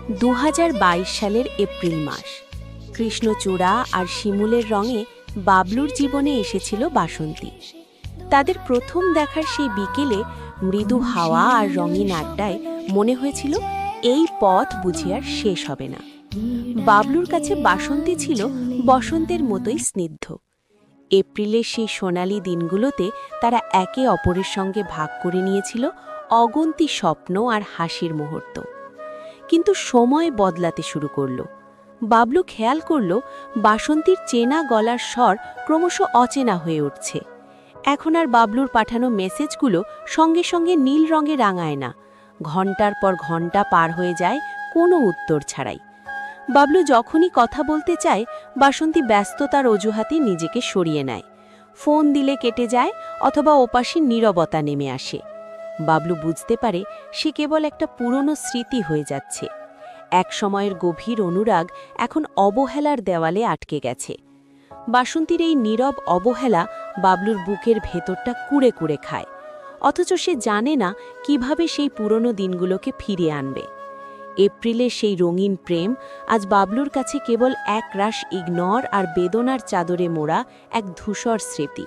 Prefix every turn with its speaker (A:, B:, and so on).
A: 2022 সালের এপ্রিল মাস। কৃষ্ণচূড়া আর শিমুলের রঙে বাবলুর জীবনে এসেছিল বাসন্তী। তাদের প্রথম দেখার সেই বিকেলে মৃদু হাওয়া আর রঙিন আড্ডায় মনে হয়েছিল এই পথ বুঝি আর শেষ হবে না। বাবলুর কাছে বাসন্তী ছিল বসন্তের মতোই স্নিগ্ধ। এপ্রিলের সেই সোনালি দিনগুলোতে তারা একে অপরের সঙ্গে ভাগ করে নিয়েছিল অগন্তি স্বপ্ন আর হাসির মুহূর্ত। কিন্তু সময় বদলাতে শুরু করল। বাবলু খেয়াল করল বাসন্তীর চেনা গলার স্বর ক্রমশ অচেনা হয়ে উঠছে। এখন আর বাবলুর পাঠানো মেসেজগুলো সঙ্গে সঙ্গে নীল রঙে রাঙায় না, ঘণ্টার পর ঘণ্টা পার হয়ে যায় কোনো উত্তর ছাড়াই। বাবলু যখনই কথা বলতে চায় বাসন্তী ব্যস্ততার অজুহাতে নিজেকে সরিয়ে নেয়। ফোন দিলে কেটে যায় অথবা ওপাশে নীরবতা নেমে আসে। বাবলু বুঝতে পারে সে কেবল একটা পুরনো স্মৃতি হয়ে যাচ্ছে। এক সময়ের গভীর অনুরাগ এখন অবহেলার দেওয়ালে আটকে গেছে। বাসন্তীর এই নীরব অবহেলা বাবলুর বুকের ভেতরটা কুড়ে কুড়ে খায়, অথচ সে জানে না কিভাবে সেই পুরনো দিনগুলোকে ফিরিয়ে আনবে। এপ্রিলের সেই রঙিন প্রেম আজ বাবলুর কাছে কেবল এক রাশ ইগনর আর বেদনার চাদরে মোড়া এক ধূসর স্মৃতি।